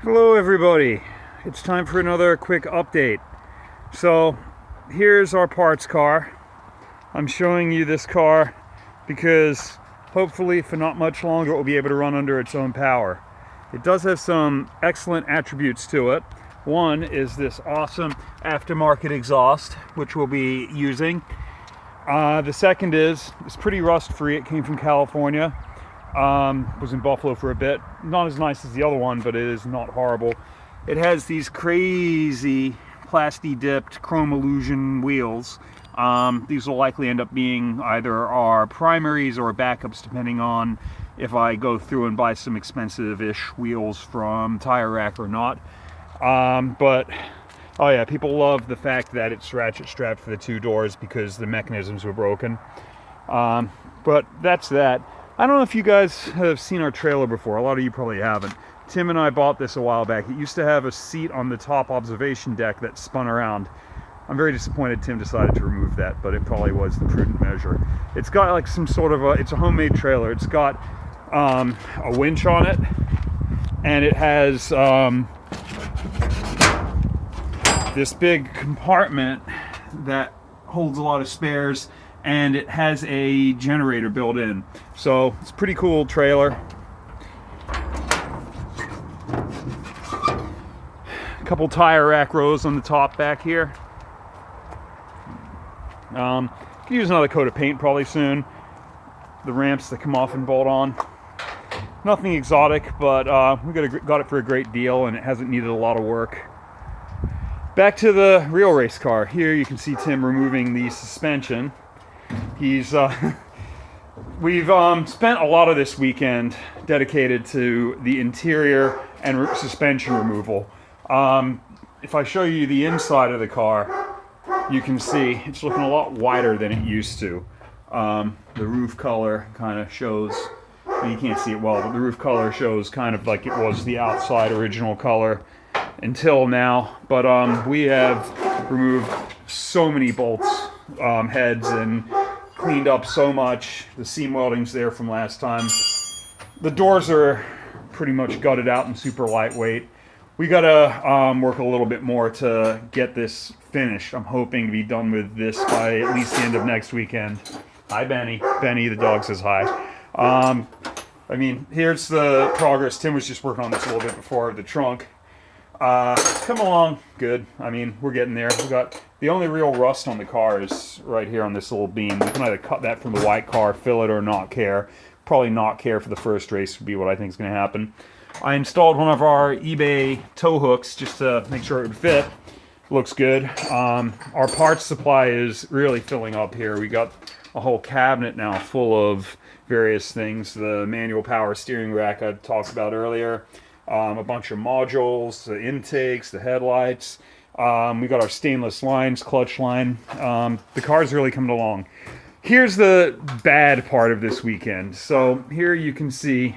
Hello everybody, it's time for another quick update. So here's our parts car. I'm showing you this car because hopefully for not much longer it will be able to run under its own power. It does have some excellent attributes to it. One is this awesome aftermarket exhaust, which we'll be using. The second is it's pretty rust free. It came from California. Was in Buffalo for a bit. Not as nice as the other one, but it is not horrible. It has these crazy plasti dipped chrome illusion wheels. These will likely end up being either our primaries or backups, depending on if I go through and buy some expensive-ish wheels from Tire Rack or not. But oh yeah, people love the fact that it's ratchet strapped for the two doors because the mechanisms were broken. But that's that. I don't know if you guys have seen our trailer before. A lot of you probably haven't. Tim and I bought this a while back. It used to have a seat on the top observation deck that spun around. I'm very disappointed Tim decided to remove that, but it probably was the prudent measure. It's got like some sort of it's a homemade trailer. It's got a winch on it, and it has this big compartment that holds a lot of spares, and it has a generator built in. So it's a pretty cool trailer. A couple tire rack rows on the top back here. Could use another coat of paint probably soon. The ramps that come off and bolt on. Nothing exotic, but we got it for a great deal, and it hasn't needed a lot of work. Back to the real race car. Here you can see Tim removing the suspension. He's we've spent a lot of this weekend dedicated to the interior and suspension removal. If I show you the inside of the car, you can see it's looking a lot wider than it used to. The roof color kind of shows, well, you can't see it well, but the roof color shows kind of like it was the outside original color until now. But we have removed so many bolts, heads, and cleaned up so much. The seam welding's there from last time. The doors are pretty much gutted out and super lightweight. We gotta work a little bit more to get this finished. I'm hoping to be done with this by at least the end of next weekend. Hi, Benny. Benny, the dog, says hi. I mean, here's the progress. Tim was just working on this a little bit before. The trunk. Come along good. I mean, we're getting there. We got the only real rust on the car is right here on this little beam. We can either cut that from the white car, fill it, or not care. Probably not care for the first race would be what I think is going to happen. I installed one of our eBay tow hooks just to make sure it would fit. Looks good. Our parts supply is really filling up here. We got a whole cabinet now full of various things. The manual power steering rack I talked about earlier. A bunch of modules, the intakes, the headlights. We got our stainless lines, clutch line. The car's really coming along. Here's the bad part of this weekend. So here you can see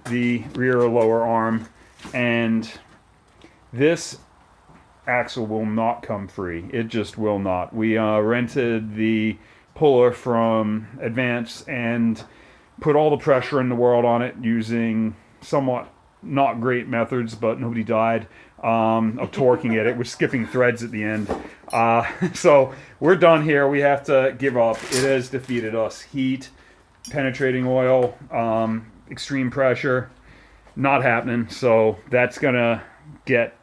the rear lower arm, and this axle will not come free. It just will not. We rented the puller from Advance and put all the pressure in the world on it using somewhat not great methods, but nobody died, of torquing it. It was skipping threads at the end. So we're done here. We have to give up. It has defeated us. Heat, penetrating oil, extreme pressure, not happening. So that's gonna get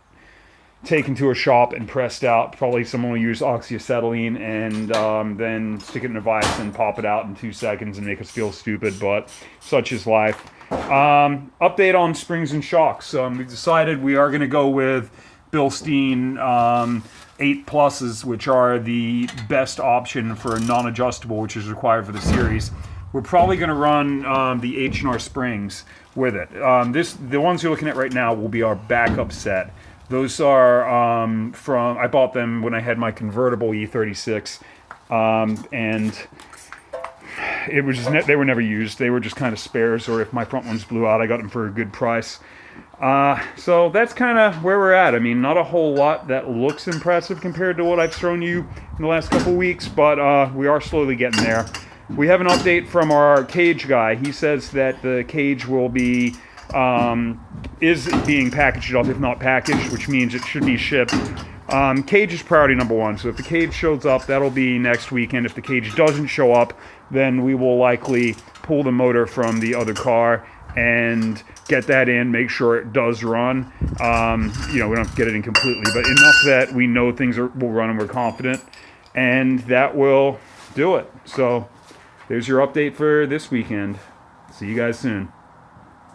taken to a shop and pressed out. Probably someone will use oxyacetylene and then stick it in a vise and pop it out in 2 seconds and make us feel stupid, but such is life. Update on springs and shocks. We've decided we are going to go with Bilstein 8 Pluses, which are the best option for a non-adjustable, which is required for the series. We're probably going to run the H&R springs with it. The ones you're looking at right now will be our backup set. Those are I bought them when I had my convertible E36, and it was just they were never used. They were just kind of spares, or if my front ones blew out, I got them for a good price. So that's kind of where we're at. I mean, not a whole lot that looks impressive compared to what I've shown you in the last couple weeks, but we are slowly getting there. We have an update from our cage guy. He says that the cage will be is being packaged up, if not packaged, which means it should be shipped. Cage is priority number one, so if the cage shows up, that'll be next weekend. If the cage doesn't show up, then we will likely pull the motor from the other car and get that in, make sure it does run. You know, we don't have to get it in completely, but enough that we know things will run and we're confident, and that will do it. So there's your update for this weekend. See you guys soon.